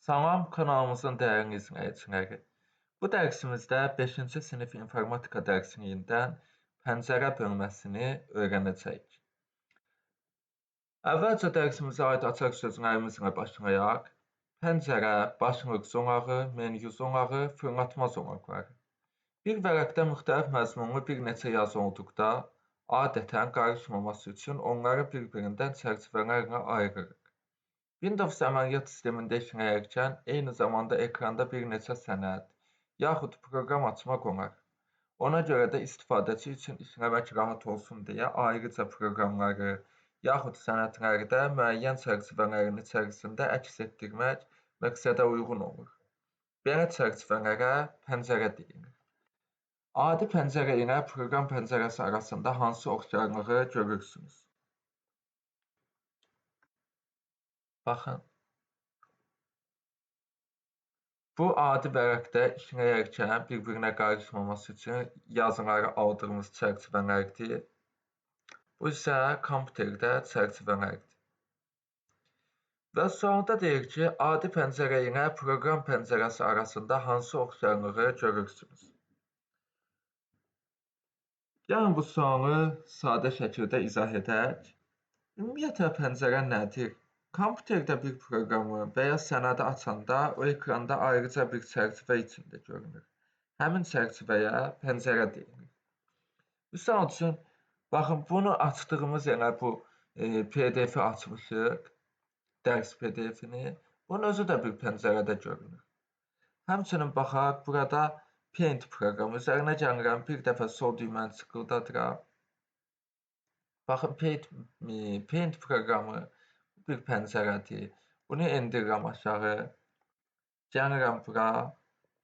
Salam, kanalımızın dəyərli izləyiciləri. Bu dərsimizdə 5-ci sinif informatika dərsindən pəncərə bölməsini öyrənəcəyik. Əvvəlcə dərsimizə aid açar sözlərimizlə başlayaq. Pəncərə, başlıq zolağı, menyu zolağı, fırlatma zolaqları. Bir vərəqdə müxtəlif məzmunlu bir neçə yazı olduqda, adətən qarışmaması üçün onları bir-birindən çərçivələrlə ayırırıq. Windows əməliyyat sistemində işləyərkən eyni zamanda ekranda bir neçə sənəd, yaxud proqram açmaq olar. Ona görə də istifadəçi üçün işləmək rahat olsun deyə ayrıca proqramları, yaxud sənədləri də müəyyən çərçivələrin içərisində əks etdirmək məqsədə uyğun olur. Belə çərçivələrə pəncərə deyilir. Adi pəncərə ilə proqram pəncərəsi arasında hansı oxşarlığı görürsünüz? Baxın. Bu adi vərəqdə işləyərkən bir-birinə qarışmaması üçün yazıları aldığımız çərçivələrdir. Bu isə kompüterdə çərçivələrdir. Və sualda deyir ki, adi pəncərə ilə proqram pəncərəsi arasında hansı oxşarlığı görürsünüz? Gəlin bu sualı sadə şəkildə izah edək. Ümumiyyətlə pəncərə nədir? Kompüterdə bir proqramı və ya sənədi açanda o ekranda ayrıca bir çərçivə içində görünür. Həmin çərçivəyə pəncərə deyilir. Misal üçün, baxın, bunu açdığımız elə bu PDF-i açmışıq, dərs PDF-ini. Bunun özü də bir pəncərədə görünür. Həmçinin baxaq, burada Paint proqramı üzərinə gəlirəm, bir dəfə sol düyməni tıkıldadıram. Baxın, Paint proqramı bir pəncərədir. Bunu endirirəm aşağı. Gəlirəm bura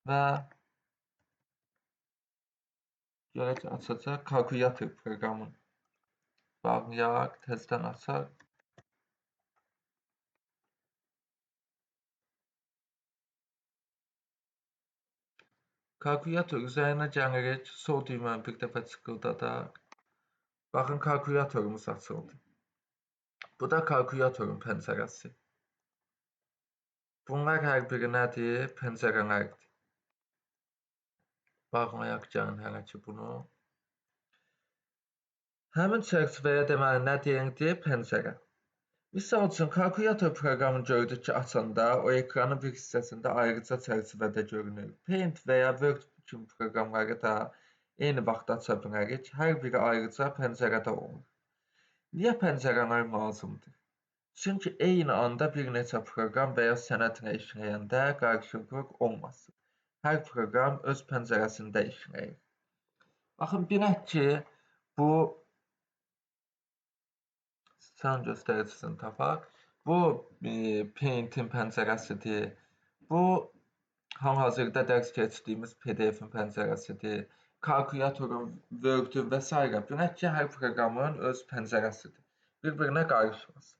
və görək açacaq kalkulyator proqramını bağlayaq, təzədən açaq. Kalkulyator üzərinə gəlirik, sol düyməni bir dəfə tıkıldadaq. Baxın, kalkulyatorumuz açıldı. Bu da kalkulyatorun pəncərəsi. Bunlar hər biri nədir? Pəncərələrdir. Bağlayaq gəlin hələ ki bunu. Həmin çərçivəyə deməli nə deyildi? Pəncərə. Misal üçün, kalkulyator proqramını gördük ki, açanda o ekranın bir hissəsində ayrıca çərçivədə görünür. Paint və ya Word kimi proqramları da eyni vaxtda aça bilərik. Hər biri ayrıca pəncərədə olur. Niyə pəncərələr lazımdır? Çünki eyni anda bir neçə proqram və ya sənədlə işləyəndə qarışıqlıq olmasın. Hər proqram öz pəncərəsində işləyir. Baxın, bilək ki, bu Sən göstəricisini tapaq. Bu Paint-in pəncərəsidir. Bu hal-hazırda dərs keçdiyimiz PDF-in pəncərəsidir. Kalkulyatorun, Word-ün və s. Bilək ki, hər proqramın öz pəncərəsidir. Bir-birinə qarışmasın.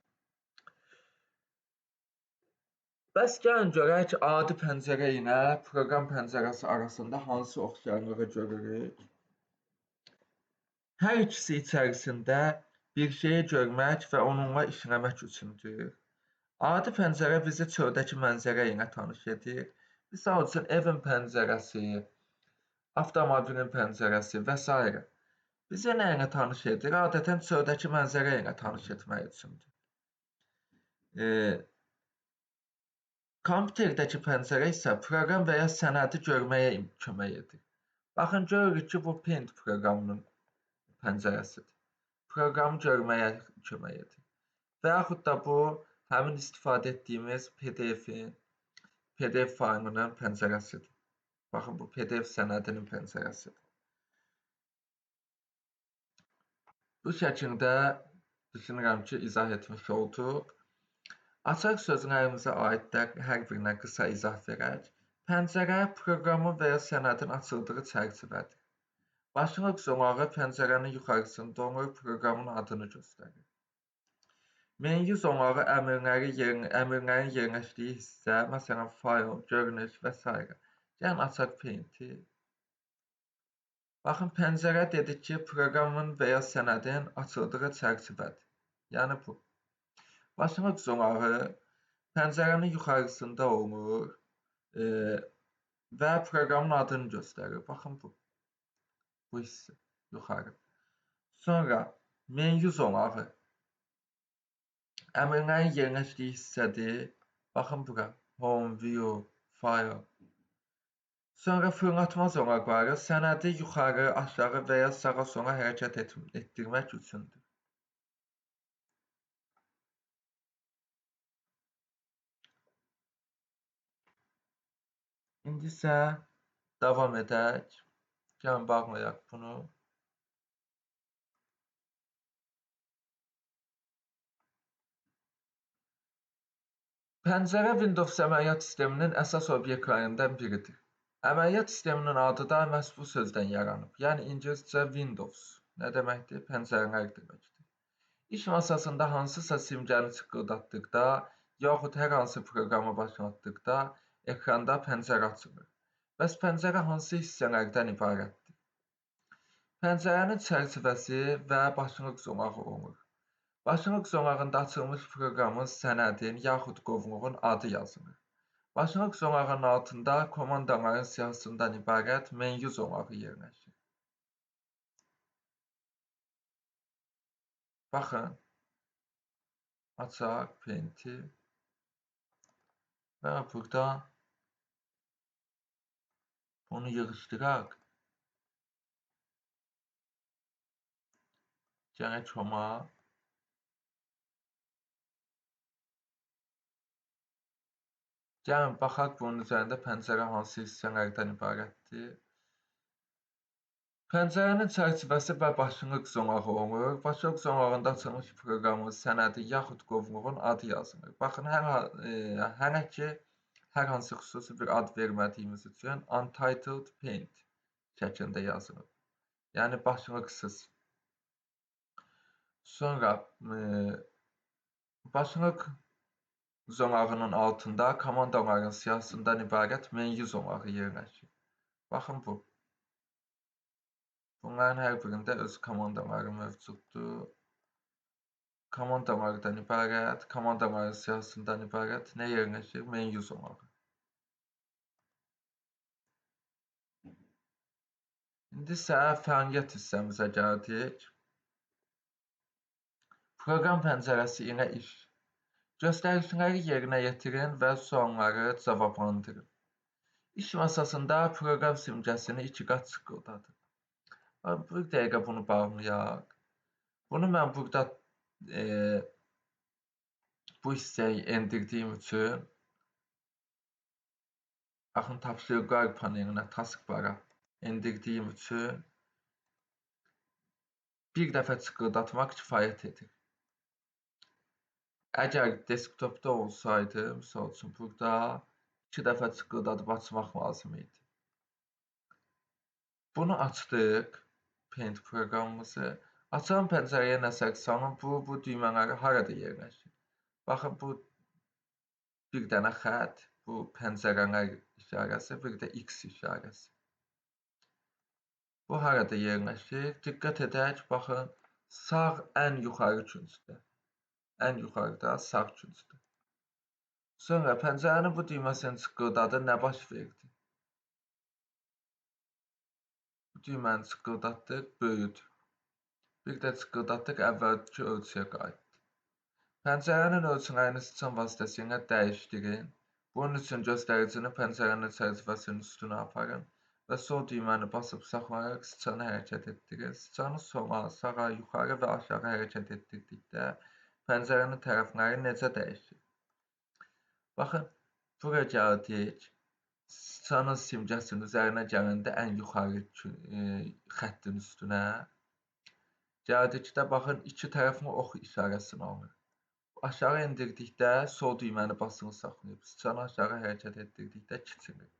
Bəs gəlin görək ki, adi pəncərə ilə proqram pəncərəsi arasında hansı oxşarlığı görürük? Hər ikisi içərisində bir şeyi görmək və onunla işləmək üçündür. Adi pəncərə bizi çöldəki mənzərə ilə tanış edir. Misal üçün, evin pəncərəsi, avtomobilin pəncərəsi və s. Bizi nə ilə tanış edir? Adətən çöldəki mənzərə ilə tanış etmək üçündür. Kompüterdəki pəncərə isə proqram və ya sənədi görməyə kömək edir. Baxın, görürük ki, bu Paint proqramının pəncərəsidir. Proqramı görməyə kömək edir. Və yaxud da bu, həmin istifadə etdiyimiz PDF faylının pəncərəsidir. Baxın, bu PDF sənədinin pəncərəsidir. Bu şəkildə düşünürəm ki, izah etmiş olduq. Açar sözlərimizə aid də hər birinə qısa izah verək. Pəncərə proqramın və ya sənədin açıldığı çərçivədir. Başlıq zolağı pəncərənin yuxarısında olur, proqramın adını göstərir. Menyu zolağı əmrlərin yerləşdiyi hissə, məsələn, fayl, görünüş və s. Gəlin açaq Paint-i. Baxın, pəncərə dedik ki, proqramın və ya sənədin açıldığı çərçivədir. Yəni bu. Başlıq zolağı pəncərənin yuxarısında olur və proqramın adını göstərir. Baxın bu hissə yuxarı. Sonra menyu zonağı əmrlərin yerləşdiyi hissədir. Baxın bura. Home, View, File. Sonra fırlatma zonaqları sənədi yuxarı, aşağı və ya sağa sola hərəkət etdirmək üçündür. İndi isə davam edək. Gəlin bağlayaq bunu. Pəncərə Windows əməliyyat sisteminin əsas obyektlərindən biridir. Əməliyyat sisteminin adı da məhz bu sözdən yaranıb. Yəni ingiliscə Windows nə deməkdir? Pəncərələr deməkdir. İş masasında hansısa simgəni çıqqıldatdıqda, yaxud hər hansı proqramı başlatdıqda ekranda pəncərə açılır. Bəs pəncərə hansı hissələrdən ibarətdir? Pəncərənin çərçivəsi və başlıq zonağı olur. Başlıq zonağında açılmış proqramın, sənədin yaxud qovluğun adı yazılır. Başlıq zonağının altında komandaların siyahısından ibarət menyu zonağı yerləşir. Baxın, açaq Paint-i və burada bunu yığışdıraq. Gələk Home-a. Gəlin baxaq bunun üzərində pəncərə hansı hissələrdən ibarətdir. Pəncərənin çərçivəsi və başlıq zonağı olur. Başlıq zonağında açılmış proqramın, sənədi yaxud qovluğun adı yazılır. Baxın, hələ ki hər hansı xüsusi bir ad vermədiyimiz üçün Untitled Paint şəklində yazılır. Yəni başlıqsız. Sonra başlıq zonağının altında komandaların siyahısından ibarət menyu zonağı yerləşir. Baxın bu. Bunların hər birində öz komandaları mövcuddur. Komandalardan ibarət, komandaların siyahısından ibarət nə yerləşir? Menyu zonağı. İndi isə fəaliyyət hissəmizə gəldik. Proqram pəncərəsi ilə iş. Göstərişləri yerinə yetirin və sualları cavablandırın. İş masasında proqram simgəsini 2 qat çıqqıldadın. Bir dəqiqə bunu bağlayaq. Bunu mən burada bu hissəyi endirdiyim üçün baxın tapşırıqlar panelinə, taskbara endirdiyim üçün bir dəfə çıqqıldatmaq kifayət edir. Əgər desktopda olsaydı, misal üçün burada 2 dəfə çıqqıldadıb açmaq lazım idi. Bunu açdıq, Paint proqramımızı. Açılan pəncərəyə nəzər salın. Bu düymələri harada yerləşir? Baxın, bu bir dənə xətt, bu pəncərələr işarəsi, bir də X işarəsi. Bu harada yerləşir? Diqqət edək, baxın, sağ ən yuxarı küncdə. Ən yuxarıda sağ küncdə. Sonra pəncərənin bu düyməsini çıqqıldadı, nə baş verdi? Bu düyməni çıqqıldatdıq, böyüdü. Bir də çıqqıldatdıq, əvvəlki ölçüyə qayıtdı. Pəncərənin ölçülərini sıçan vasitəsilə dəyişdirin. Bunun üçün göstəricini pəncərənin çərçivəsinin üstünə aparın və sol düyməni basıb saxlayaraq sıçanı hərəkət etdirin. Sıçanı sola, sağa, yuxarı və aşağı hərəkət etdirdikdə pəncərənin tərəfləri necə dəyişir? Baxın, bura gəldik. Sıçanın simgəsinin üzərinə gələndə ən yuxarı xəttin üstünə gəldikdə, baxın, iki tərəfli ox işarəsini alır. Aşağı indirdikdə sol düyməni basılı saxlayıb, sıçanı aşağı hərəkət etdirdikdə kiçilir.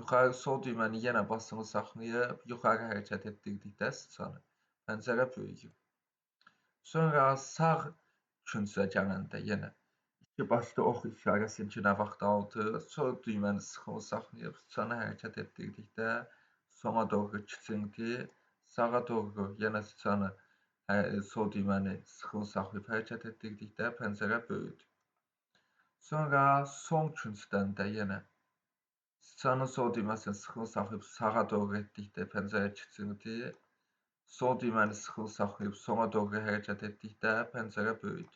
Yuxarı sol düyməni yenə basılı saxlayıb, yuxarı hərəkət etdirdikdə sıçanı. Pəncərə böyüyür. Sonra sağ küncə gələndə yenə iki başlı ox işarəsini nə vaxt aldı, sol düyməni sıxılı saxlayıb, sıçanı hərəkət etdirdikdə sona doğru kiçildi, sağa doğru yenə sıçanı sol düyməni sıxılı saxlayıb hərəkət etdirdikdə pəncərə böyüdü. Sonra son küncdən də yenə sıçanın sol düyməsini sıxılı saxlayıb sağa doğru etdikdə pəncərə kiçildi. Sol düyməni sıxılı saxlayıb sola doğru hərəkət etdikdə pəncərə böyüdü.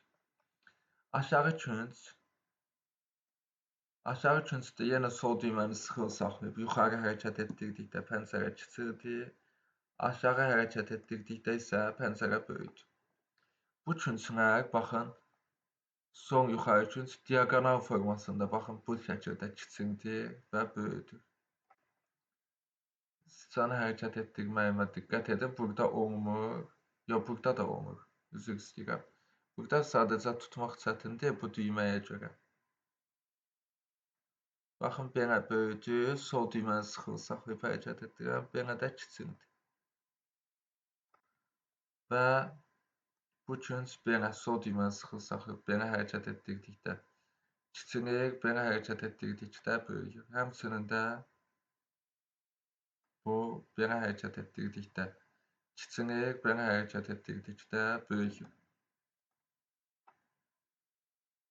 Aşağı küncdə yenə sol düyməni sıxılı saxlayıb yuxarı hərəkət etdirdikdə pəncərə kiçildi. Aşağı hərəkət etdirdikdə isə pəncərə böyüdü. Bu künclər, baxın, son yuxarı künc diaqonal formasında, baxın, bu şəkildə kiçildi və böyüdü. Sıçanı hərəkət etdirməyimə diqqət edin, burada olmur, yox, burada da olmur, üzr istəyirəm. Burada sadəcə tutmaq çətindir bu düyməyə görə. Baxın, belə böyüdü, sol düyməni sıxılı saxlayıb hərəkət etdirirəm, belə də kiçildi. Və bu künc belə sol düyməni sıxılı saxlayıb belə hərəkət etdirdikdə kiçilir, belə hərəkət etdirdikdə böyüyür. Həmçinin də bu belə hərəkət etdirdikdə kiçilir, belə hərəkət etdirdikdə böyüyür.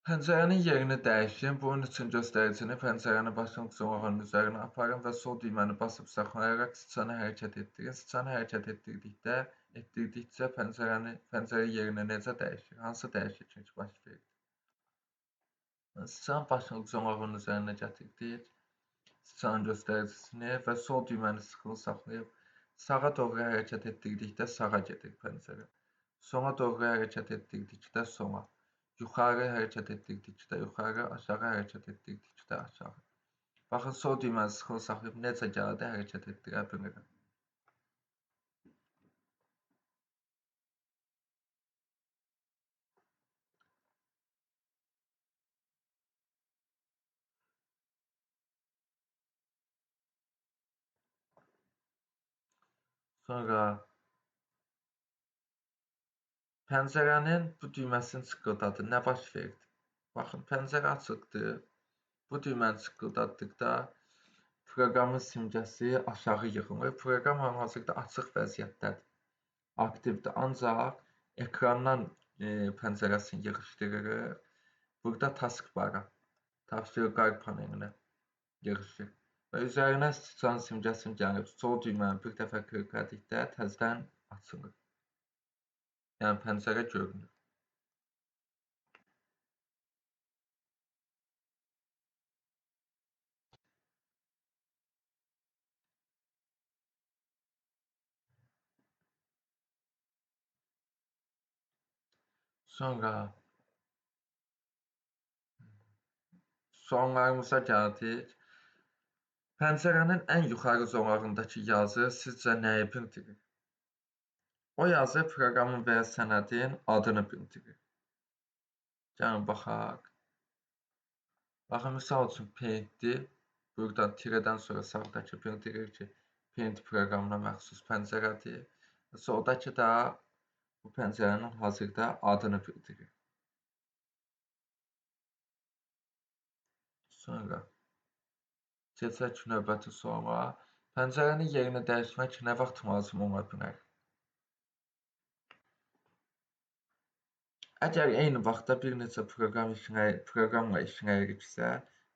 Pəncərənin yerini dəyişin. Bunun üçün göstəricini pəncərənin başlanğıc zolağının üzərinə aparın və sol düyməni basıb saxlayaraq sıçanı hərəkət etdirin. Sıçanı hərəkət etdirdikcə pəncərə yerini necə dəyişir? Hansı dəyişiklik baş verir? Sıçanın başlanğıc zolağının üzərinə gətirdik. Sıçanın göstəricisini və sol düyməni sıxılı saxlayıb sağa doğru hərəkət etdirdikdə sağa gedir pəncərə. Sola doğru hərəkət etdirdikdə sola. Yuxarı hərəkət etdirdikdə yuxarı, aşağı hərəkət etdirdikdə aşağı. Baxın, sol düyməni sıxılı saxlayıb necə gəldi hərəkət etdirə bilirəm. Sonra pəncərənin bu düyməsini çıqqıldadı. Nə baş verdi? Baxın, pəncərə açıqdır. Bu düyməni çıqqıldatdıqda proqramın simgəsi aşağı yığılır. Proqram hal-hazırda açıq vəziyyətdədir, aktivdir. Ancaq ekrandan pəncərəsini yığışdırırıq. Burada taskbara, tapşırıqlar panelinə yığışır. Və üzərinə sıçan simgəsini gəlib sol düyməni bir dəfə klikledikdə təzədən açılır. Yəni pəncərə görünür. Sonra sonlarımıza gəldik. Pəncərənin ən yuxarı zolağındakı yazı sizcə nəyi bildirir? O yazı proqramın və ya sənədin adını bildirir. Gəlin baxaq. Baxın, misal üçün Paint-dir. Buradan tirədən sonra sağdakı bildirir ki, Paint proqramına məxsus pəncərədir. Soldakı da bu pəncərənin hazırda adını bildirir. Sonra keçək növbəti suala. Pəncərənin yerini dəyişmək nə vaxt lazım ola bilər? Əgər eyni vaxtda bir neçə proqramla işləyiriksə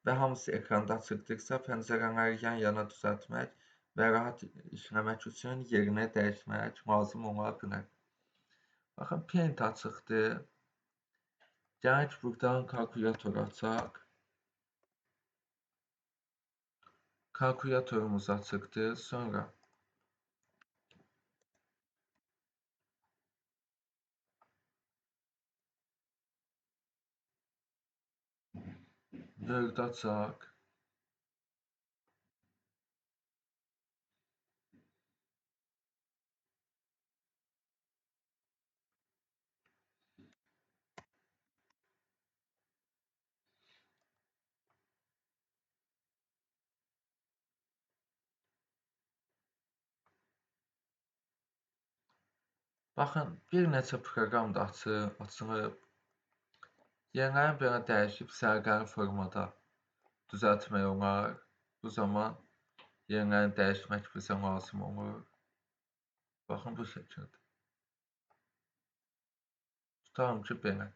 və hamısı ekranda açıqdırsa, pəncərələri yan-yana düzəltmək və rahat işləmək üçün yerini dəyişmək lazım ola bilər. Baxın, Paint açıqdır. Gələk buradan kalkulatoru açaq. Kalkulatorumuz açıqdır. Sonra Word açaq. Baxın, bir neçə proqram da açılıb. Yerlərini belə dəyişib sərgəli formada düzəltmək olar. Bu zaman yerlərini dəyişmək bizə lazım olur. Baxın, bu şəkildə. Tutalım ki, belə.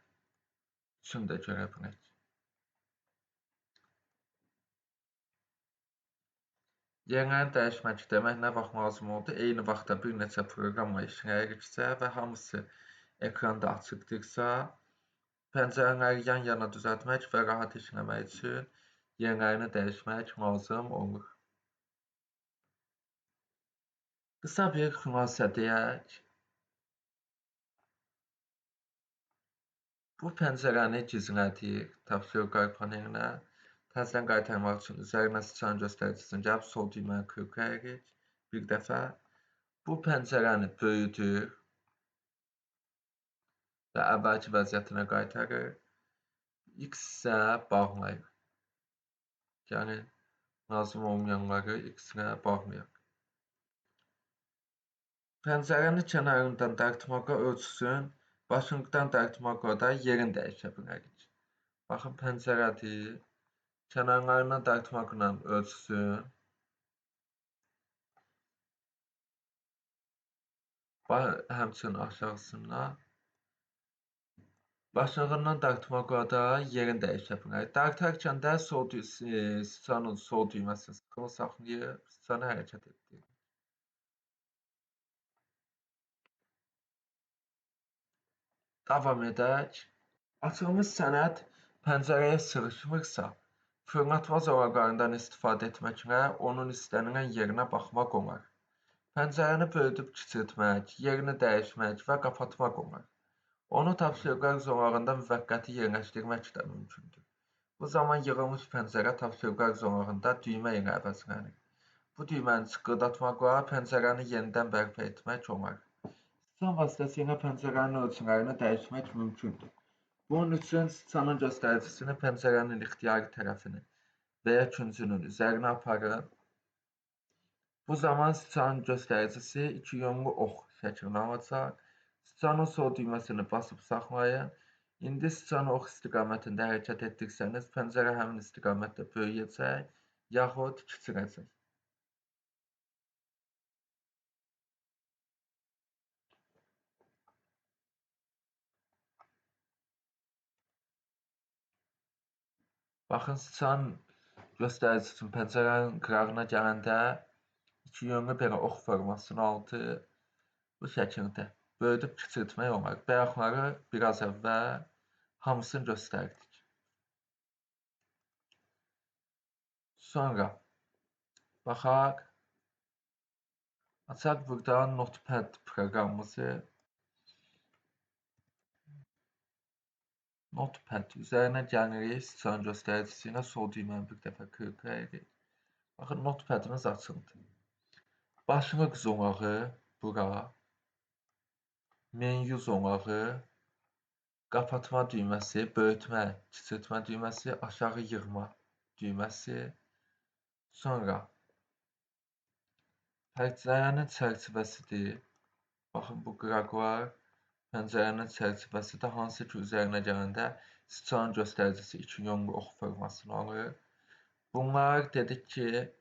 Üçün də görə bilək. Yerini dəyişmək demək nə vaxt lazım oldu? Eyni vaxtda bir neçə proqramla işləyiriksə və hamısı ekranda açıqdırsa, pəncərələri yan-yana düzəltmək və rahat işləmək üçün yerlərini dəyişmək lazım olur. Qısa bir xülasə deyək. Bu pəncərəni gizlədik tapşırıqlar panelinə. Təzədən qaytarmaq üçün üzərinə sıçan göstəricisini gəlib sol düyməni klikləyirik bir dəfə. Bu pəncərəni böyüdür və əvvəlki vəziyyətinə qaytarır. X isə bağlayır. Yəni, lazım olmayanları X-ə bağlayaq. Pəncərənin kənarından dartmağa ölçüsün, başlıqdan dartmağa da yerini dəyişə bilərik. Baxın, pəncərədir. Kənarlarından dartmaqla ölçüsün. Həmçinin aşağısından. Başlığından dartmağa da yerini dəyişə bilərik. Dartarkən də sıçanın sol düyməsini sıxılı saxlayıb, sıçanı hərəkət etdiririk. Davam edək. Açılmış sənəd pəncərəyə sığışmırsa, fırlatma zolaqlarından istifadə etməklə onun istənilən yerinə baxmaq olar. Pəncərəni böyüdüb kiçiltmək, yerini dəyişmək və qapatmaq olar. Onu tapşırıqlar zolağında müvəqqəti yerləşdirmək də mümkündür. Bu zaman yığılmış pəncərə tapşırıqlar zolağında düymə ilə əvəzlənir. Bu düyməni çıqqıldatmaqla pəncərəni yenidən bərpa etmək olar. Sıçan vasitəsilə pəncərənin ölçülərini dəyişmək mümkündür. Bunun üçün sıçanın göstəricisini pəncərənin ixtiyari tərəfini və ya küncünün üzərinə aparın. Bu zaman sıçanın göstəricisi iki yönlü ox şəklini alacaq. Sıçanın sol düyməsini basıb saxlayın. İndi sıçanı ox istiqamətində hərəkət etdirsəniz, pəncərə həmin istiqamətdə böyüyəcək, yaxud kiçiləcək. Baxın, sıçan göstəricisi üçün pəncərənin qırağına gələndə iki yönlü belə ox formasını aldı. Bu şəkildə böyüdüb kiçiltmək olar. Bayaqları biraz əvvəl hamısını göstərdik. Sonra baxaq. Açaq burada Notepad proqramımızı. Notepad üzərinə gəlirik, sıçan göstəricisi ilə sol düyməni bir dəfə klikləyirik. Baxın, Notepadımız açıldı. Başlıq zolağı bura, menyu zolağı, qapatma düyməsi, böyütmə, kiçiltmə düyməsi, aşağı yığma düyməsi, sonra pəncərənin çərçivəsidir. Baxın, bu qıraqlar pəncərənin çərçivəsidir, hansı ki, üzərinə gələndə sıçanın göstəricisi iki yönlü ox formasını alır. Bunlar dedik ki,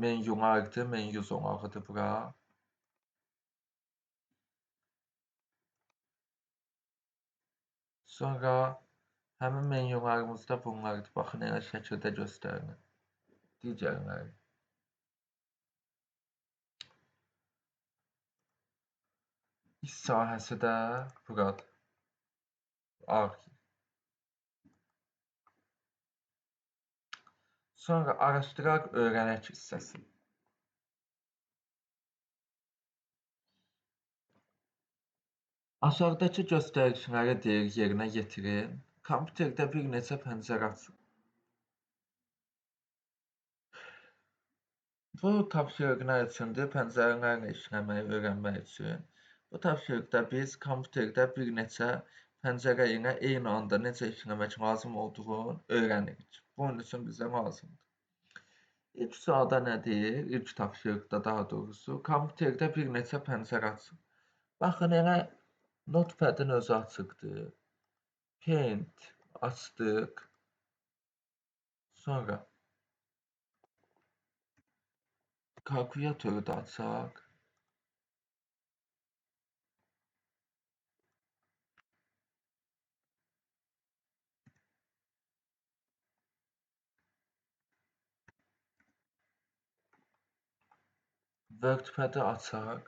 menyulardır, menyu zolağıdır bura. Sonra həmin menyularımızda bunlardır. Baxın, elə şəkildə göstərilir. Digərləri. İş sahəsi də buradır. Arxiv. Sonra araşdıraq, öyrənək hissəsi. Aşağıdakı göstəriciləri deyir yerinə yetirin. Kompüterdə bir neçə pəncərə açın. Bu tapşırıq nə üçündür? Pəncərələrlə işləməyi öyrənmək üçün. Bu tapşırıqda biz kompüterdə bir neçə pəncərə ilə eyni anda necə işləmək lazım olduğunu öyrənirik. Bunun üçün bizə lazımdır. İlk sualda nə deyir? İlk tapşırıqda daha doğrusu kompüterdə bir neçə pəncərə açın. Baxın, elə Notepad'ın özü açıqdır. Paint açdıq. Sonra kalkulatoru da açaq. WordPad'i açaq.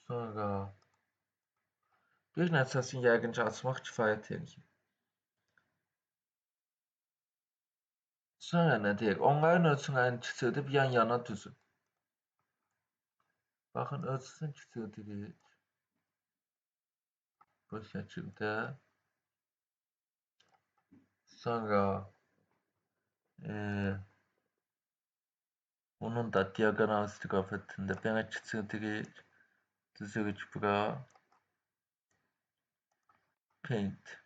Sonra bir neçəsini yəqin ki, açmaq kifayət edir. Sonra nə deyir? Onların ölçülərini kiçildib yan-yana düzün. Baxın, ölçüsünü kiçildirik. Bu şəkildə. Sonra bunun da diagonal istiqamətində belə kiçildirik. Düzürük bura. Paint.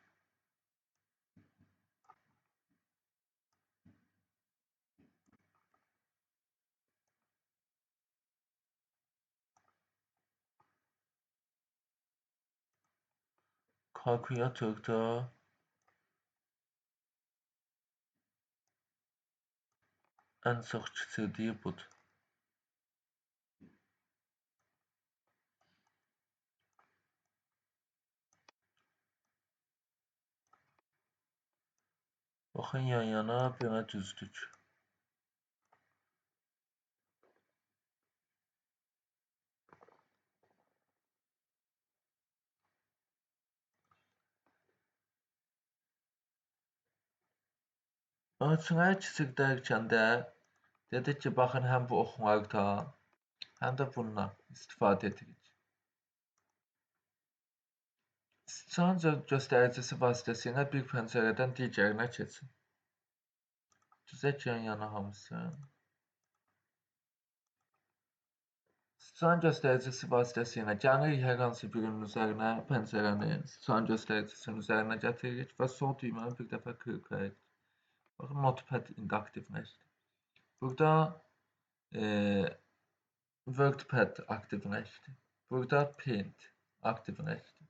Kalkulatorda ən çox kiçildiyi budur. Baxın, yan-yana belə düzdük. Ölçüləri kiçildərkən də dedik ki, baxın, həm bu oxlardan, həm də bundan istifadə edirik. İsticanca göstəricisi vasitəsilə bir pəncərədən digərinə keçin. Düzək yan-yana hamısını. İstican göstəricisi vasitəsilə gəlirik hər hansı birinin üzərinə, pəncərənin İstican göstəricisinin üzərinə gətiririk və sol düyməni bir dəfə klikləyirik. Baxın, Notepad indi aktivləşdi. Burada WordPad aktivləşdi. Burada Paint aktivləşdi.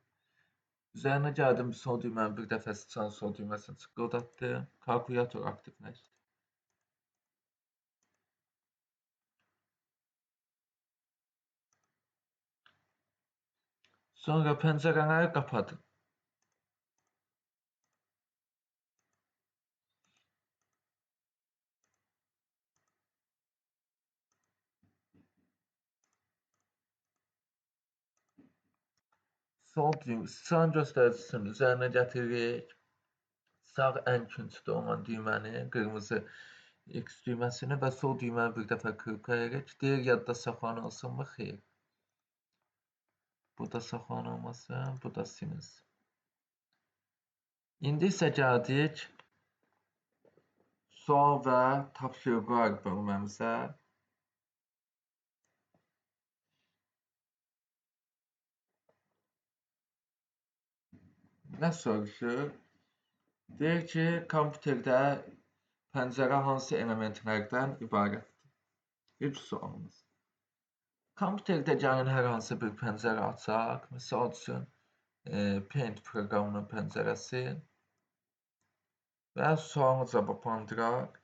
Üzərinə gəldim, sol düyməni bir dəfə İstican sol düyməsini çıqqıldatdım. Kalkulator aktivləşdi. Sonra pəncərələri qapadın. Sol düymə, İstican göstəricisinin üzərinə gətiririk. Sağ ən küncdə olan düyməni, qırmızı X düyməsini və sol düyməni bir dəfə klikləyirik. Deyir, yadda saxlanılsınmı? Xeyr. Bu da saxlanılmasın, bu da silinsin. İndi isə gəldik sual və tapşırıqlar bölməmizə. Nə soruşur? Deyir ki, kompüterdə pəncərə hansı elementlərdən ibarətdir? İlk sualımız. Kompüterdə gəlin hər hansı bir pəncərə açaq. Misal üçün, Paint proqramının pəncərəsi və sualını cavablandıraq.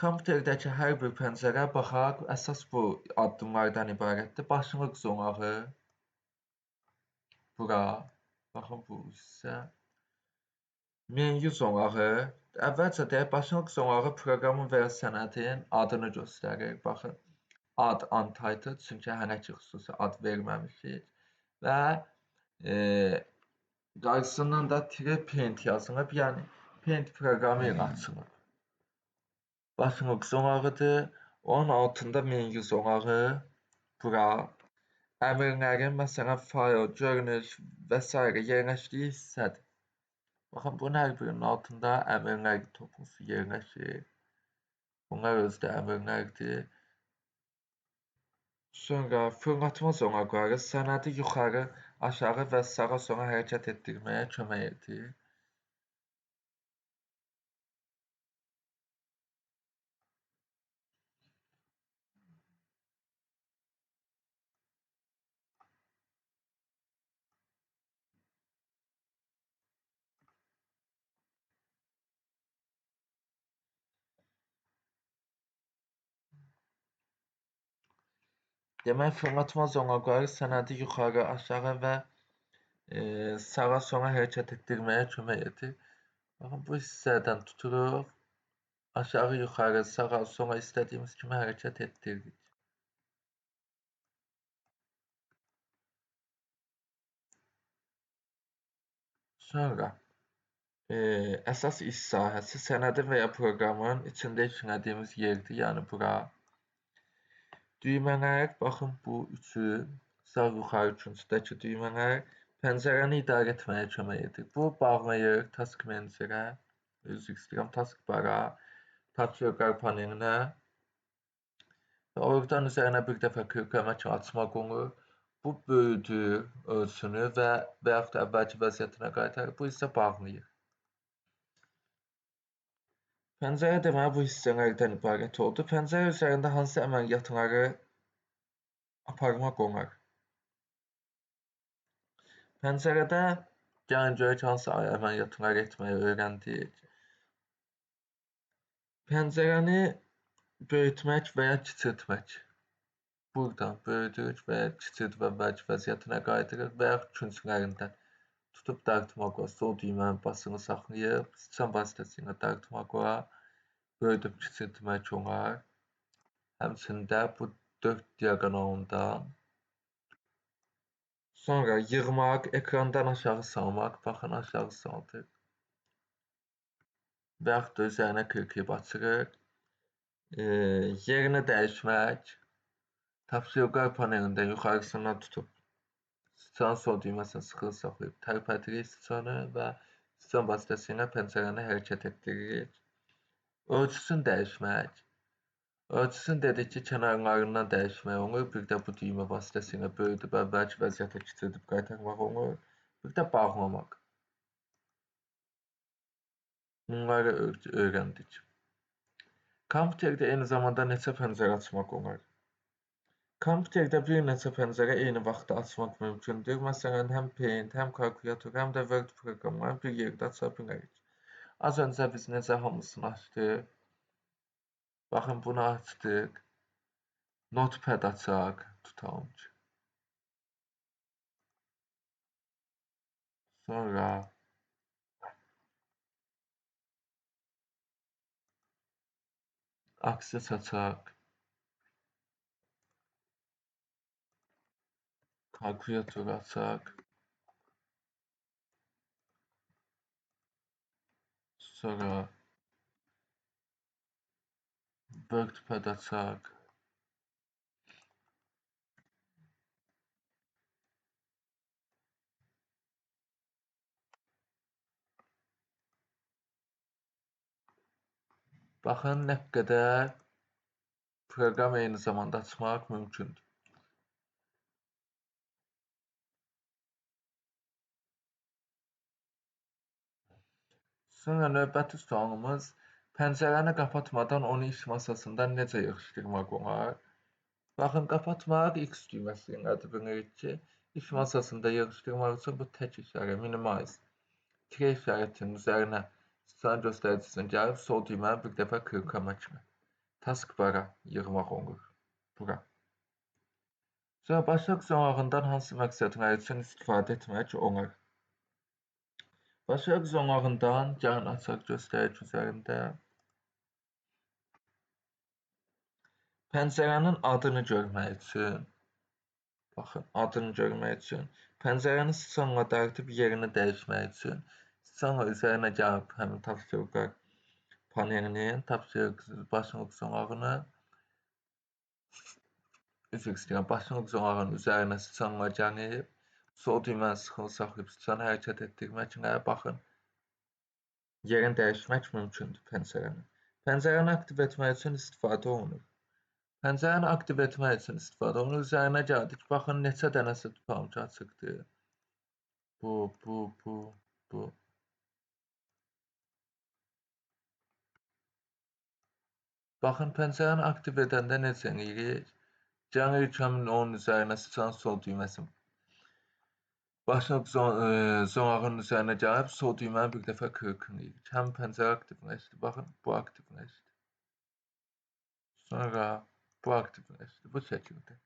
Kompüterdəki hər bir pəncərə baxaq, əsas bu addımlardan ibarətdir. Başlıq zonağı, bura, baxın bu hissə. Menyu zonağı, əvvəlcə deyək, başlıq zonağı proqramın və ya sənədin adını göstərir. Baxın, ad untitled, çünki hələ ki xüsusi ad verməmişik və qarşısından da -paint yazılıb, yəni Paint proqramı ilə açılıb. Başlıq zonağıdır, onun altında menyu zonağı, bura, əmrlərin, məsələn, fayl, görünüş və s. yerləşdiyi hissədir. Baxın, bunun hər birinin altında əmrlər toplusu yerləşir. Bunlar özdə əmrlərdir. Sonra fırlatma zonaqları sənədi yuxarı, aşağı və sağa sola hərəkət etdirməyə kömək edir. Demək, fırlatma zonaqları sənədi yuxarı, aşağı və sağa sola hərəkət etdirməyə kömək edir. Baxın, bu hissədən tuturuq aşağı yukarı, sağa sola istediğimiz gibi hareket ettirdik. Sonra əsas iş sahəsi sənədin və ya proqramın içində işlədiyimiz yerdir, yəni bura. Düymələr, baxın bu üçü, sağ yuxarı küncdəki düymələr pəncərəni idarə etməyə kömək edir. Bu bağlayır Task Managerə, üzr istəyirəm, Taskbara, tapşırıqlar panelinə və oradan üzərinə bir dəfə klikləmə kimi açmaq olur. Bu böyüdür ölçünü və yaxud da əvvəlki vəziyyətinə qaytarır. Bu isə bağlayır. Pəncərə deməli bu hissələrdən ibarət oldu. Pəncərə üzərində hansı əməliyyatları aparmaq olar? Pəncərədə gəlin görək hansı əməliyyatları etməyi öyrəndik. Pəncərəni böyütmək və ya kiçiltmək. Buradan böyüdürük və ya kiçiltib əvvəlki vəziyyətinə qayıdırıq və yaxud künclərindən tutub dartmaq olar. Sol düyməni basılı saxlayıb, sıçan vasitəsilə dartmaq olar, böyüdüb kiçiltmək olar. Həmçində bu 4 diaqonalından. Sonra yığmaq, ekrandan aşağı salmaq, baxın aşağı saldıq. Və yaxud da üzərinə klikləb açırıq. Yerini dəyişmək, tapşırıqlar panelindən yuxarısından tutub sıçanın sol düyməsini sıxılı saxlayıb tərpədirik sıçanı və sıçan vasitəsilə pəncərəni hərəkət etdiririk. Ölçüsünü dəyişmək. Ölçüsünü dedik ki, kənarlarından dəyişmək olur. Bir də bu düymə vasitəsilə böyüdüb əvvəlki vəziyyətə kiçildib qaytarmaq olur. Bir də bağlamaq. Bunları öyrəndik. Kompüterdə eyni zamanda neçə pəncərə açmaq olar? Kompüterdə bir neçə pəncərə eyni vaxtda açmaq mümkündür. Məsələn, həm Paint, həm kalkulyator, həm də Word proqramlarını bir yerdə aça bilərik. Az öncə biz necə hamısını açdıq? Baxın, bunu açdıq. Notepad açaq, tutalım ki. Sonra Access açaq. Kalkulyator açaq. Sonra WordPad açaq. Baxın, nə qədər proqram eyni zamanda açmaq mümkündür. Sonra növbəti sualımız, pəncərəni qapatmadan onu iş masasında necə yığışdırmaq olar? Baxın, qapatmaq X düyməsi ilə bilirik ki, iş masasında yığışdırmaq üçün bu tək işarə, minimize, tire işarətinin üzərinə sıçan göstəricisini gəlib sol düyməni bir dəfə klikləmək kimi. Taskbara yığmaq olur. Bura. Sonra başlıq zonağından hansı məqsədlər üçün istifadə etmək olar? Başlıq zonağından gəlin açaq göstərici üzərində. Pəncərənin adını görmək üçün, baxın, adını görmək üçün, pəncərəni sıçanla dartıb yerini dəyişmək üçün, sıçanla üzərinə gəlib həmin tapşırıqlar panelinin başlıq zonağını, üzr istəyirəm, başlıq zonağının üzərinə sıçanla gəlib, sol düyməni sıxılı saxlayıb sıçanı hərəkət etdirməklə, baxın, yerini dəyişmək mümkündür pəncərənin. Pəncərəni aktiv etmək üçün istifadə olunur. Pəncərəni aktiv etmək üçün istifadə olunur. Üzərinə gəldik. Baxın, neçə dənəsi tutalım ki, açıqdır. Bu. Baxın, pəncərəni aktiv edəndə necə edirik? Gəlirik həmin onun üzərinə sıçan sol düyməsini. Başlıq zonağının üzərinə gəlib sol düyməni bir dəfə klikləyirik. Həmin pəncərə aktivləşdi. Baxın, bu aktivləşdi. Sonra bu aktivləşdi. Bu şəkildə.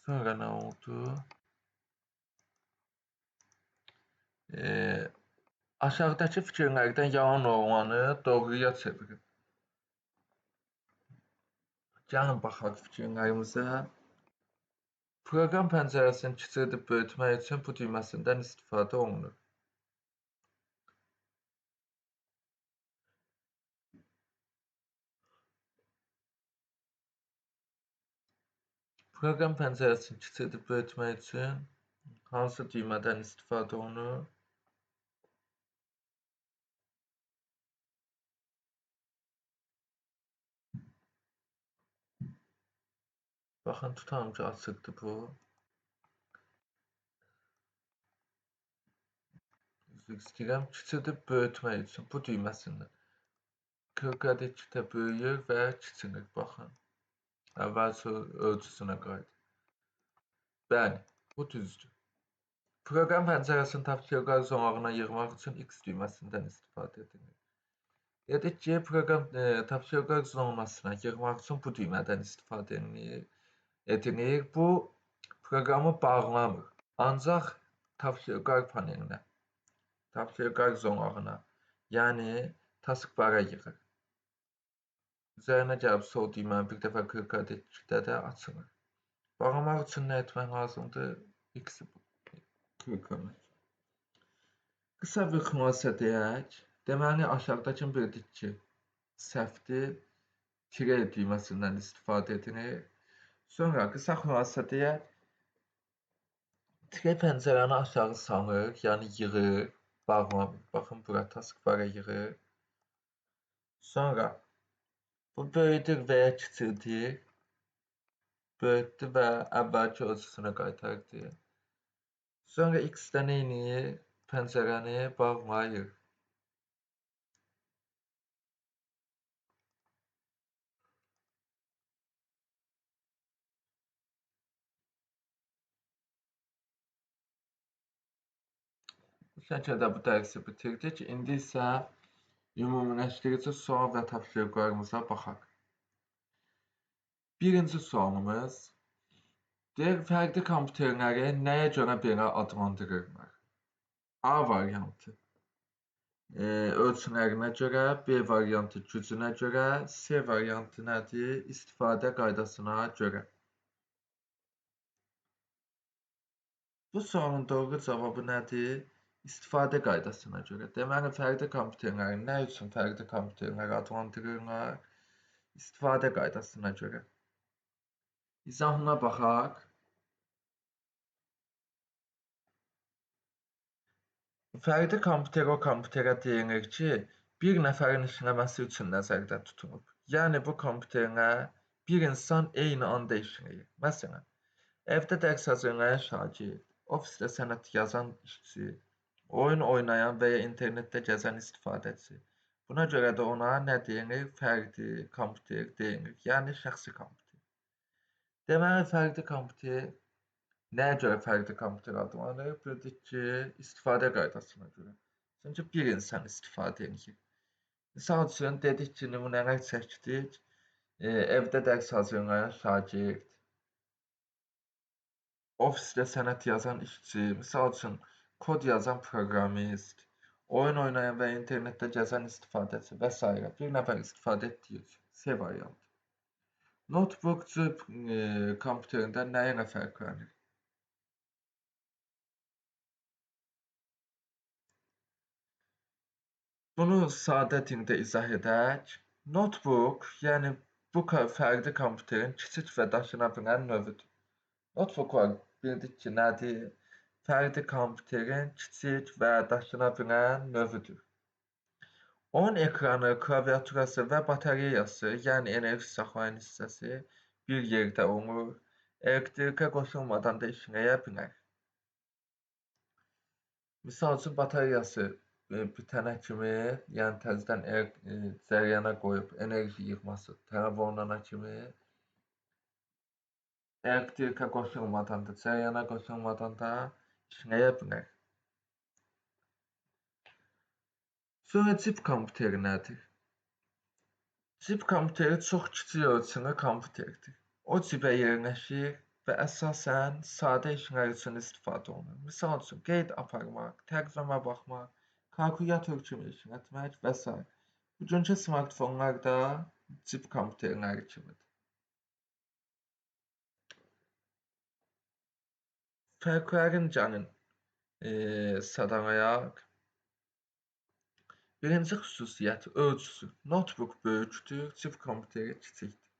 Sonra nə oldu? Aşağıdakı fikirlərdən yalan olanı doğruya çevirin. Gəlin baxaq fikirlərimizə. Proqram pəncərəsini kiçildib böyütmək üçün bu düyməsindən istifadə olunur. Proqram pəncərəsini kiçildib böyütmək üçün hansı düymədən istifadə olunur? Baxın, tutalım ki, açıqdır bu. Üzr istəyirəm, kiçildib böyütmək üçün bu düyməsindən. Kırqadikdə böyüyür və kiçilir, baxın. Əvvəlcə ölçüsünə qayıt. Bəli, bu düzdür. Proqram pəncərəsini tapşırıqlar zolağına yığmaq üçün X düyməsindən istifadə edilir. Dedik ki, proqram tapşırıqlar zonasına yığmaq üçün bu düymədən istifadə edilir. Bu proqramı bağlamır. Ancaq tapşırıqlar panelinə, tapşırıqlar zolağına, yəni taskbara yığır. Üzərinə gəlib sol düyməni bir dəfə kırqadikdə də açılır. Bağlamaq üçün nə etmək lazımdır? X-i kırqlamaq. Qısa bir xülasə deyək. Deməli, aşağıdakını bildik ki, səhvdir. Tire düyməsindən istifadə edilir. Sonra qısa xülasə deyək. Tire pəncərəni aşağı salır, yəni yığır, bağlamır. Baxın, bura taskbara yığır. Sonra bu böyüdür və ya kiçildir. Böyütdü və əvvəlki ölçüsünə qaytardı. Sonra X-də nə edir? Pəncərəni bağlayır. Bu şəkildə bu dərsi bitirdik. İndi isə ümumiləşdirici sual və tapşırıqlarımıza baxaq. Birinci sualımız deyir, fərdi kompüterləri nəyə görə belə adlandırırlar? A variantı ölçülərinə görə, B variantı gücünə görə, C variantı nədir? İstifadə qaydasına görə. Bu sualın doğru cavabı nədir? İstifadə qaydasına görə. Deməli, fərdi kompüterləri nə üçün fərdi kompüterləri adlandırırlar? İstifadə qaydasına görə. İzahına baxaq. Fərdi kompüter o kompüterə deyilir ki, bir nəfərin işləməsi üçün nəzərdə tutulub. Yəni, bu kompüterlə bir insan eyni anda işləyir. Məsələn, evdə dərs hazırlayan şagird, ofisdə sənət yazan işçi, oyun oynayan və ya internetdə gəzən istifadəçi. Buna görə də ona nə deyilir? Fərdi kompüter deyilir, yəni şəxsi kompüter. Deməli, fərdi kompüter nəyə görə fərdi kompüter adlanır? Bildik ki, istifadə qaydasına görə. Çünki bir insan istifadə edir. Misal üçün, dedik ki, nümunələr çəkdik. Evdə dərs hazırlayan şagird, ofisdə sənət yazan işçi, misal üçün, kod yazan proqramist, oyun oynayan və internetdə gəzən istifadəçi və s. Bir nəfər istifadə etdiyi üçün. C variantı. Notebook cüb kompüterində nə ilə fərqlənir? Bunu sadə dildə izah edək. Notebook, yəni bu fərdi kompüterin kiçik və daşına bilən növüdür. Notebooklar bildik ki, nədir? Fərdi kompüterin kiçik və daşına bilən növüdür. Onun ekranı, klaviaturası və batareyası, yəni enerji saxlayan hissəsi bir yerdə olur. Elektrikə qoşulmadan da işləyə bilər. Misal üçün, batareyası bitənə kimi, yəni təzədən cərəyana qoyub enerji yığması tələb olunana kimi elektrikə qoşulmadan da, cərəyana qoşulmadan da işləyə bilər. Sonra cib kompüteri nədir? Cib kompüteri çox kiçik ölçülü kompüterdir. O cibə yerləşir və əsasən sadə işlər üçün istifadə olunur. Misal üçün, qeyd aparmaq, tərcümə baxmaq, kalkulyator kimi işin etmək və s. Bugünkü smartfonlar da cib kompüterləri kimidir. Fərqlərini gəlin sadalayaq. Birinci xüsusiyyət ölçüsü. Notebook böyükdür, cib kompüteri kiçikdir.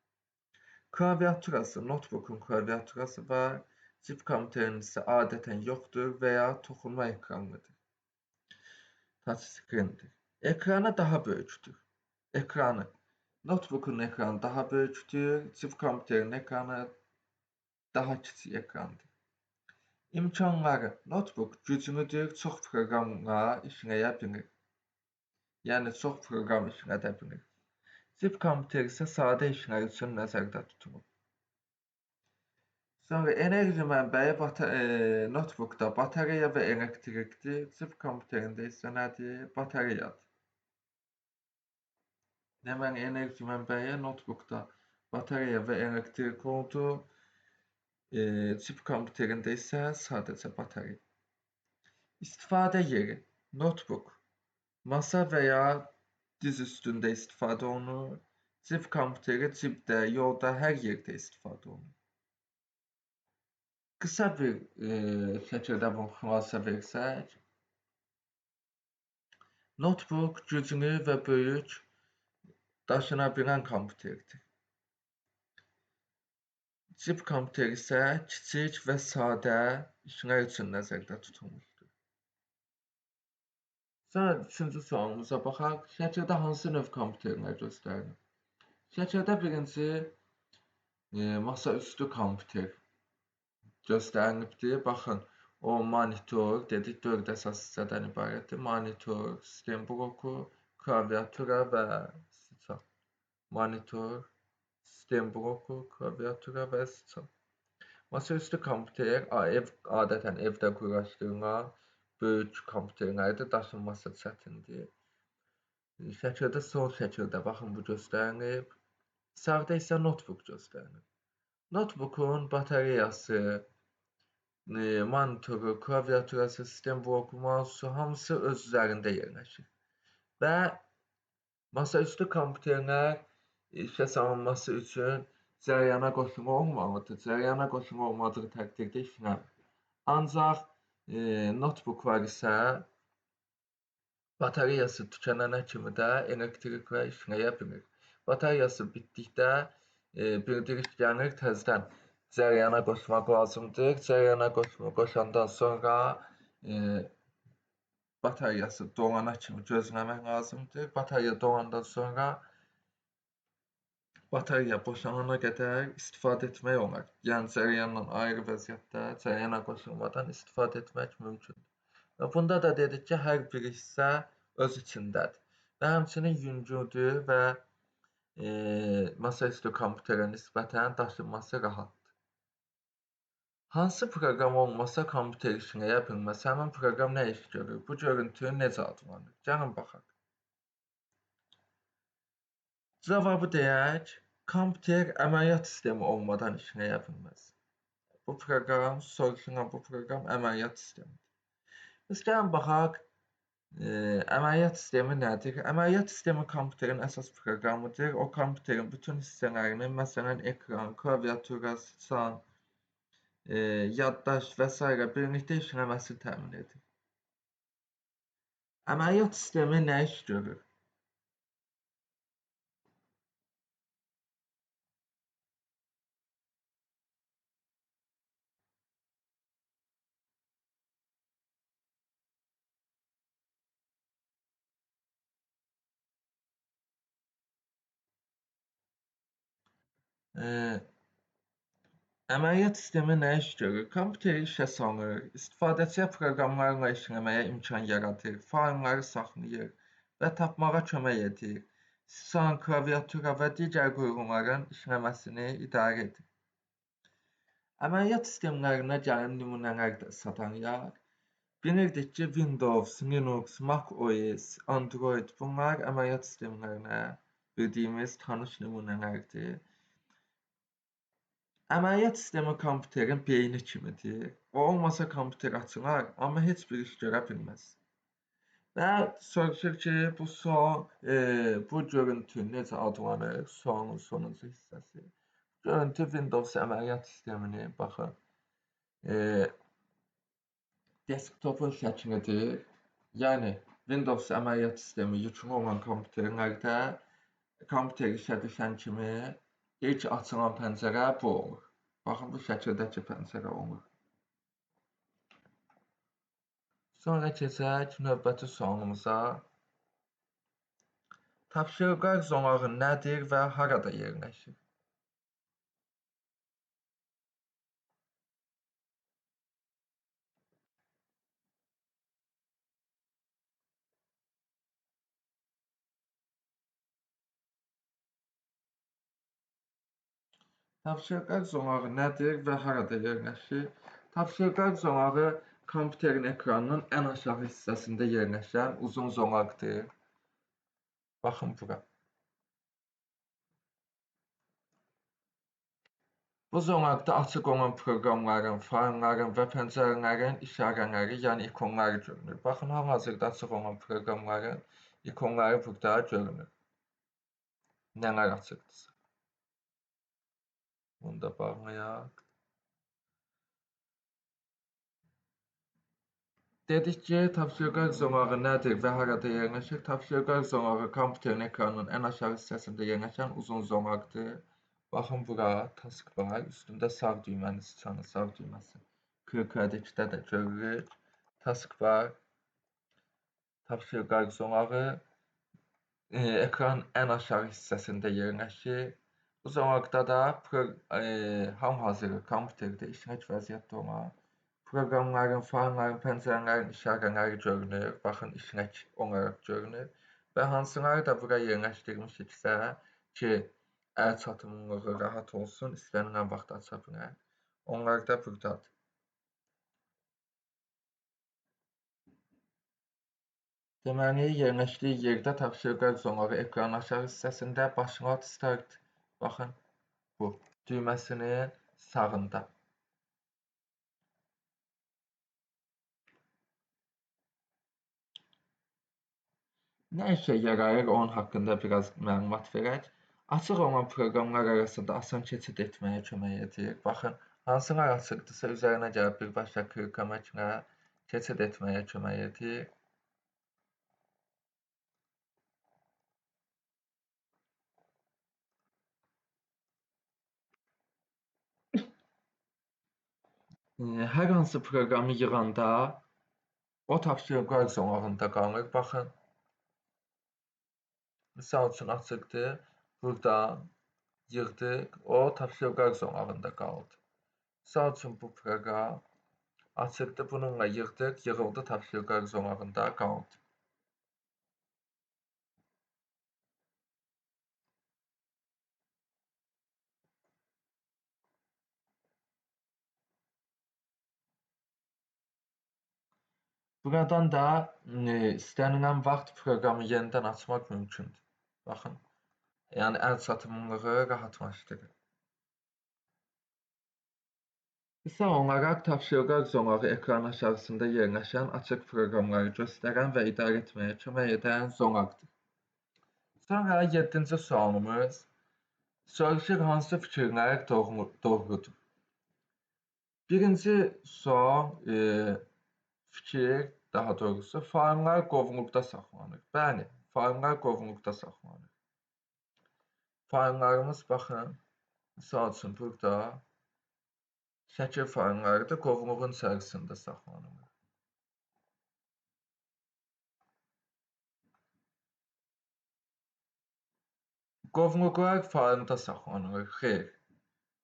Klaviaturası. Notebookun klaviaturası var, cib kompüterinin isə adətən yoxdur və ya toxunma ekranlıdır. Touch screendir. Ekranı daha böyükdür. Ekranı. Notebookun ekranı daha böyükdür, cib kompüterinin ekranı daha kiçik ekrandır. İmkanları. Notebook güclüdür, çox proqramla işləyə bilir. Yəni, çox proqram işlədə bilir. Cib kompüter isə sadə işlər üçün nəzərdə tutulur. Sonra enerji mənbəyi notebookda batareya və elektrikdir, cib kompüterində isə nədir? Batareyadır. Deməli, enerji mənbəyi notebookda batareya və elektrik oldu, cib kompüterində isə sadəcə batareya. İstifadə yeri. Notebook masa və ya diz üstündə istifadə olunur. Cib kompüteri cibdə, yolda, hər yerdə istifadə olunur. Qısa bir şəkildə bunu xülasə versək, notebook güclü və böyük daşına bilən kompüterdir. Cib kompüter isə kiçik və sadə işlər üçün nəzərdə tutulmuşdur. Sonra üçüncü sualımıza baxaq. Şəkildə hansı növ kompüterlər göstərilir? Şəkildə birinci masaüstü kompüter göstərilibdir. Baxın, o monitor, dedik 4 əsas hissədən ibarətdir. Monitor, sistem bloku, klaviatura və siçan. Monitor, sistem bloku, klaviatura və siçan. Masaüstü kompüter adətən evdə quraşdırılan böyük kompüterlərdir, daşınması çətindir. Şəkildə sol şəkildə baxın bu göstərilib. Sağda isə notebook göstərilib. Notebookun batareyası, monitoru, klaviaturası, sistem bloku, mausu hamısı öz üzərində yerləşir. Və masaüstü kompüterlər işə salınması üçün cərəyana qoşulu olmalıdır. Cərəyana qoşulu olmadığı təqdirdə işləmir. Ancaq notebooklar isə batareyası tükənənə kimi də elektriklə işləyə bilir. Batareyası bitdikdə bildiriş gəlir, təzədən cərəyana qoşmaq lazımdır. Cərəyana qoşandan sonra batareyası dolana kimi gözləmək lazımdır. Batareya dolandan sonra batareya boşanana qədər istifadə etmək olar. Yəni, cərəyandan ayrı vəziyyətdə, cərəyana qoşulmadan istifadə etmək mümkündür. Və bunda da dedik ki, hər bir hissə öz içindədir. Və həmçinin yüngüldür və masaüstü kompüterə nisbətən daşınması rahatdır. Hansı proqram olmasa kompüter işləyə bilməz? Həmin proqram nə iş görür? Bu görüntü necə adlanır? Gəlin baxaq. Cavabı deyək, kompüter əməliyyat sistemi olmadan işləyə bilməz. Bu proqram, soruşulan bu proqram əməliyyat sistemidir. Biz gəlin baxaq, əməliyyat sistemi nədir? Əməliyyat sistemi kompüterin əsas proqramıdır. O, kompüterin bütün hissələrini, məsələn, ekran, klaviatura, siçan, yaddaş və s. birlikdə işləməsini təmin edir. Əməliyyat sistemi nə iş görür? Əməliyyat sistemi nə iş görür? Kompüteri işə salır, istifadəçiyə proqramlarla işləməyə imkan yaradır, faylları saxlayır və tapmağa kömək edir. Siçan, klaviatura və digər qurğuların işləməsini idarə edir. Əməliyyat sistemlərinə gəlin nümunələr də sadalayaq. Bilirdik ki, Windows, Linux, Mac OS, Android bunlar əməliyyat sistemlərinə bildiyimiz tanış nümunələrdir. Əməliyyat sistemi kompüterin beyni kimidir. O olmasa kompüter açılar, amma heç bir iş görə bilməz. Və soruşur ki, bu son, bu görüntü necə adlanır? Sonun sonuncu hissəsi. Görüntü Windows əməliyyat sistemini, baxın, desktopun şəklidir. Yəni, Windows əməliyyat sistemi yüklü olan kompüterlərdə kompüter işə düşən kimi ilk açılan pəncərə bu olur. Baxın, bu şəkildəki pəncərə olur. Sonra keçək növbəti sualımıza. Tapşırıqlar zonağı nədir və harada yerləşir? Tapşırıqlar zonağı nədir və harada yerləşir? Tapşırıqlar zonağı kompüterin ekranının ən aşağı hissəsində yerləşən uzun zonaqdır. Baxın bura. Bu zonaqda açıq olan proqramların, faylların və pəncərələrin işarələri, yəni ikonları görünür. Baxın, hal-hazırda açıq olan proqramların ikonları burada görünür. Nələr açıqdırsa. Bunu da bağlayaq. Dedik ki, tapşırıqlar zonağı nədir və harada yerləşir? Tapşırıqlar zonağı kompüterin ekranının ən aşağı hissəsində yerləşən uzun zonaqdır. Baxın, bura taskbar, üstündə sağ düymənin sıçanı, sağ düyməsi. Q-2-də də görürük. Taskbar, tapşırıqlar zonağı ekranın ən aşağı hissəsində yerləşir. Bu zonaqda da hal-hazırda kompüterdə işlək vəziyyətdə olan proqramların, faylların, pəncərələrin işarələri görünür. Baxın, işlək olaraq görünür. Və hansıları da bura yerləşdirmişiksə ki, əl çatımlılığı rahat olsun, istənilən vaxt aça bilər. Onlar da buradadır. Deməli, yerləşdiyi yerdə tapşırıqlar zonağı ekranın aşağı hissəsində başlat start, baxın, bu düyməsinin sağında. Nə işə yarayır, onun haqqında biraz məlumat verək. Açıq olan proqramlar arasında asan keçid etməyə kömək edir. Baxın, hansılar açıqdırsa üzərinə gəlib birbaşa klikləməklə keçid etməyə kömək edir. Hər hansı proqramı yığanda o tapşırıqlar zonağında qalır. Baxın, misal üçün açıqdır. Burada yığdıq, o tapşırıqlar zonağında qaldı. Misal üçün bu proqram açıqdır, bununla yığdıq, yığıldı tapşırıqlar zonağında qaldı. Buradan da istənilən vaxt proqramı yenidən açmaq mümkündür. Baxın, yəni əl çatımlılığı rahatlaşdırır. Qısa olaraq tapşırıqlar zonağı ekran aşağısında yerləşən açıq proqramları göstərən və idarə etməyə kömək edən zonaqdır. Sonra 7-ci sualımız soruşur hansı fikirlər doğrudur? Birinci sual fikir, daha doğrusu fayllar qovluqda saxlanır. Bəli, fayllar qovluqda saxlanır. Fayllarımız baxın, misal üçün burada şəkil faylları da qovluğun içərisində saxlanılır. Qovluqlar faylda saxlanılır. Xeyr,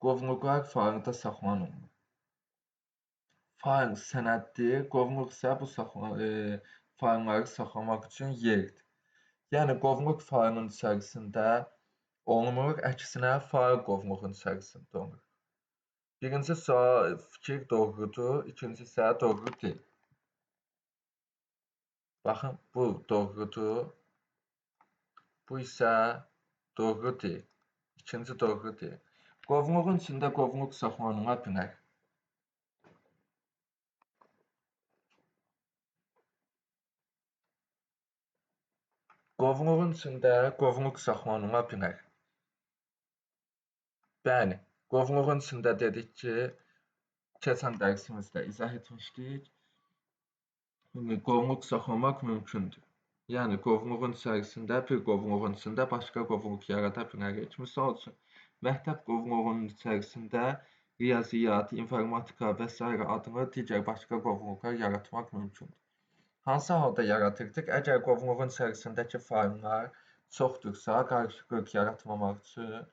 qovluqlar faylda saxlanılmır. Fayl sənəddir, qovluq isə bu faylları saxlamaq üçün yerdir. Yəni, qovluq faylın içərisində olmur, əksinə fayl qovluğun içərisində olur. Birinci fikir doğrudur, ikinci isə doğru deyil. Baxın, bu doğrudur, bu isə doğru deyil. İkinci doğru deyil. Qovluğun içində qovluq saxlanıla bilər. Qovluğun içində qovluq saxlanıla bilər. Bəli, qovluğun içində dedik ki, keçən dərsimizdə izah etmişdik, qovluq saxlamaq mümkündür. Yəni, qovluğun içərisində, bir qovluğun içində başqa qovluq yarada bilərik. Misal üçün, məktəb qovluğunun içərisində riyaziyyat, informatika və s. adlı digər başqa qovluqlar yaratmaq mümkündür. Hansı halda yaradırdıq? Əgər qovluğun içərisindəki fayllar çoxdursa, qarışıqlıq yaratmamaq üçün,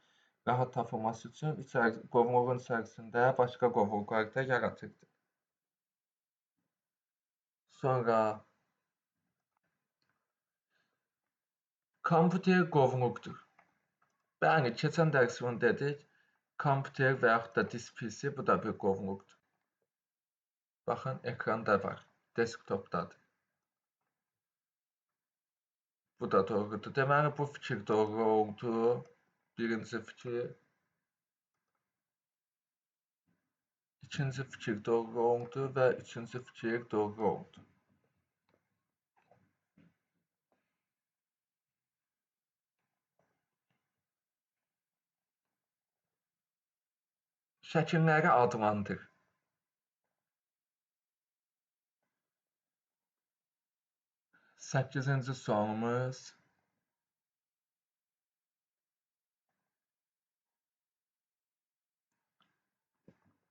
rahat tapılması üçün qovluğun içərisində başqa qovluqlar da yaratırdıq. Sonra kompüter qovluqdur. Bəli, keçən dərsimdə dedik, kompüter və yaxud da disk PC bu da bir qovluqdur. Baxın, ekranda var, desktopdadır. Bu da doğrudur. Deməli, bu fikir doğru oldu. Birinci fikir. İkinci fikir doğru oldu və üçüncü fikir doğru oldu. Şəkilləri adlandır. Səkkizinci sualımız.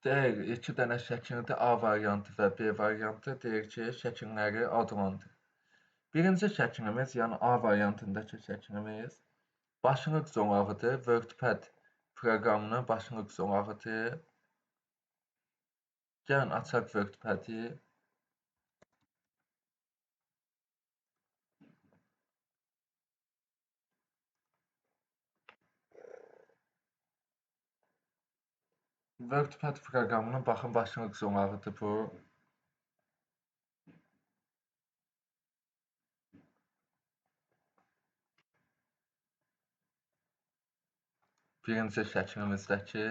Deyir, 2 dənə şəkildir, A variantı və B variantı. Deyir ki, şəkilləri adlandır. Birinci şəklimiz, yəni A variantındakı şəklimiz başlıq zolağıdır. WordPad proqramının başlıq zolağıdır. Gəlin, açaq WordPad-i. WordPad proqramının baxın, başlıq zolağıdır bu. Birinci şəklimizdəki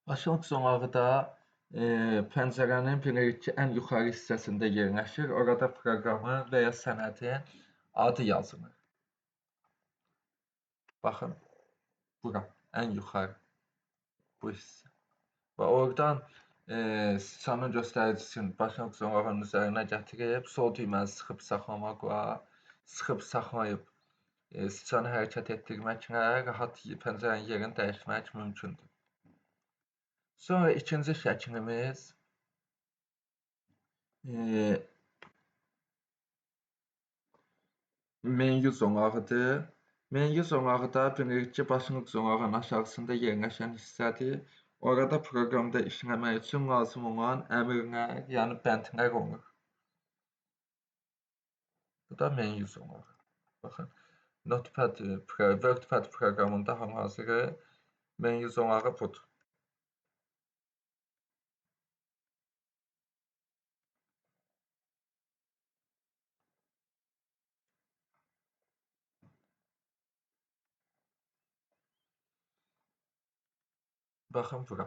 başlıq zolağı da pəncərənin bilirik ki, ən yuxarı hissəsində yerləşir. Orada proqramın və ya sənədin adı yazılır. Baxın, bura, ən yuxarı bu hissə. Və oradan siçanın göstəricisini başlıq zolağının üzərinə gətirib, sol düyməni sıxıb saxlamaqla, sıxıb saxlayıb siçanı hərəkət etdirməklə rahat pəncərənin yerini dəyişmək mümkündür. Sonra ikinci şəklimiz menyu zolağıdır. Menyu zolağı da bilirik ki, başlıq zolağının aşağısında yerləşən hissədir. Orada proqramda işləmək üçün lazım olan əmrlər, yəni bəndlər olur. Bu da menyu zolağı. Baxın, WordPad proqramında hal-hazırda menyu zolağı budur. Baxın bura.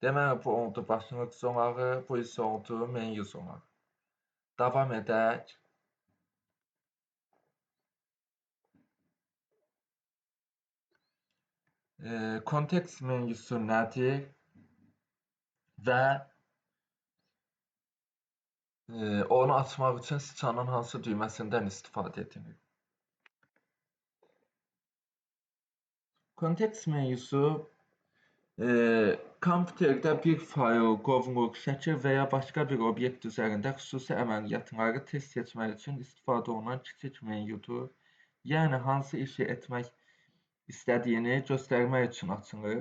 Deməli, bu oldu başlıq zolağı, bu isə oldu menyu zolağı. Davam edək. Kontekst menyusu nədir və onu açmaq üçün siçanın hansı düyməsindən istifadə edilir? Kontekst menyusu kompüterdə bir fayl, qovluq, şəkil və ya başqa bir obyekt üzərində xüsusi əməliyyatları tez seçmək üçün istifadə olunan kiçik menyudur. Yəni, hansı işi etmək istədiyini göstərmək üçün açılır.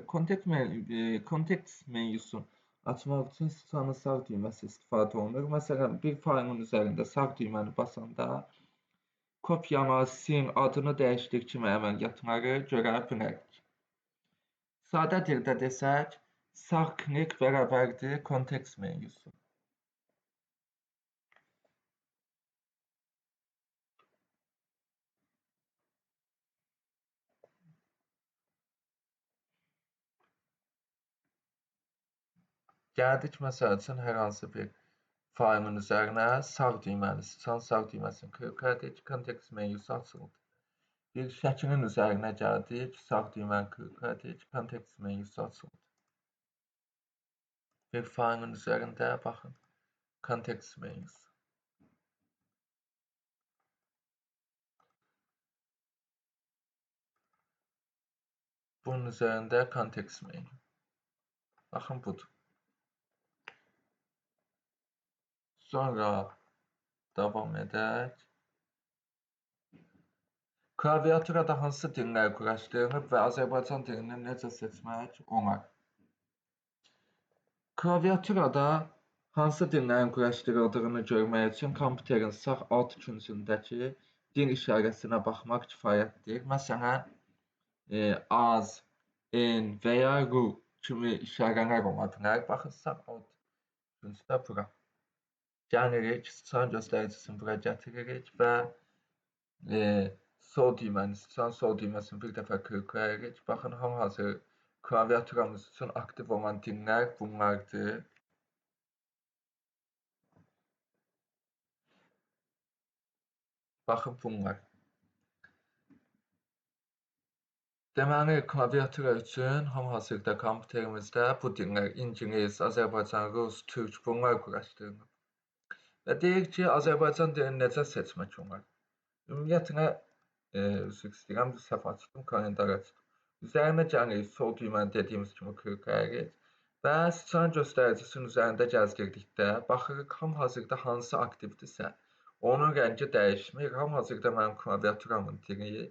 Kontekst menyusu açmaq üçün siçanın sağ düyməsi istifadə olunur. Məsələn, bir faylın üzərində sağ düyməni basanda kopyala, sil, adını dəyişdir kimi əməliyyatları görə bilərik. Sadə dildə desək, sağ klik bərabərdir kontekst menyusu. Gəldik, məsəl üçün, hər hansı bir Failin üzərinə sağ düyməni, sıçan sağ düyməsini klik edirik, kontekst menyusu açıldı. Bir şəklin üzərinə gəldik, sağ düyməni klik edirik, kontekst menyusu açıldı. Bir failin üzərində baxın, kontekst menyusu. Bunun üzərində kontekst menyu. Baxın, budur. Sonra davam edək. Klaviaturada hansı dillər quraşdırılıb və Azərbaycan dilini necə seçmək olar? Klaviaturada hansı dillərin quraşdırıldığını görmək üçün kompüterin sağ alt küncündəki dil işarəsinə baxmaq kifayətdir. Məsələn, az, en və ya ru kimi işarələr ola bilər. Baxın, sağ alt küncdə bura. Gəlirik, sıçan göstəricisini bura gətiririk və sol düyməni, sıçan sol düyməsini bir dəfə klik edirik. Baxın, hal-hazır klaviaturamız üçün aktiv olan dillər bunlardır. Baxın, bunlar. Deməli, klaviatura üçün hal-hazırda kompüterimizdə bu dillər İngilis, Azərbaycan, Rus, Türk bunlar quraşdırılıb. Və deyir ki, Azərbaycan dilini necə seçmək olar? Ümumiyyətlə, üzr istəyirəm, səhv açdım, kalendar açdım. Üzərinə gəlirik, sol düyməni dediyimiz kimi klik edirik və sıçan göstəricisinin üzərində gəzdirdikdə baxırıq, hal-hazırda hansı aktivdirsə, onun rəngi dəyişmir. Hal-hazırda mənim klaviaturamın dili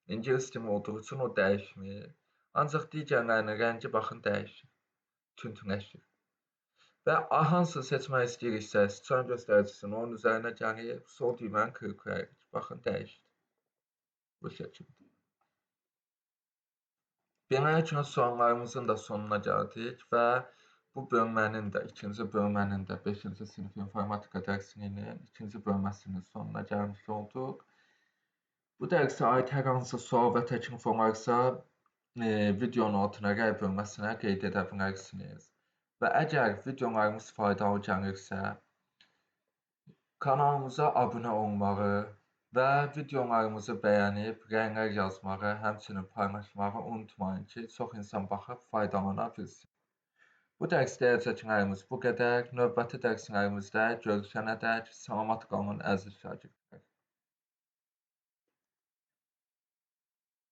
İngilis dili olduğu üçün o dəyişmir. Ancaq digərlərinin rəngi baxın dəyişir, tündləşir. Və hansını seçmək istəyiriksə, sıçan göstəricisinin onun üzərinə gəlirik, sol düyməni klik edirik. Baxın, dəyişdi. Bu şəkildə. Beləliklə, suallarımızın da sonuna gəldik və bu bölmənin də, ikinci bölmənin də 5-ci sinif informatika dərsinin ikinci bölməsinin sonuna gəlmiş olduq. Bu dərsə aid hər hansı sual və təklif olarsa, videonun altına rəy bölməsinə qeyd edə bilərsiniz. Və əgər videolarımız faydalı gəlirsə, kanalımıza abunə olmağı və videolarımızı bəyənib rəylər yazmağı, həmçinin paylaşmağı unutmayın ki, çox insan baxıb faydalana bilsin. Bu dərs deyəcəklərimiz bu qədər. Növbəti dərslərimizdə görüşənədək salamat qalın əziz şagirdlər.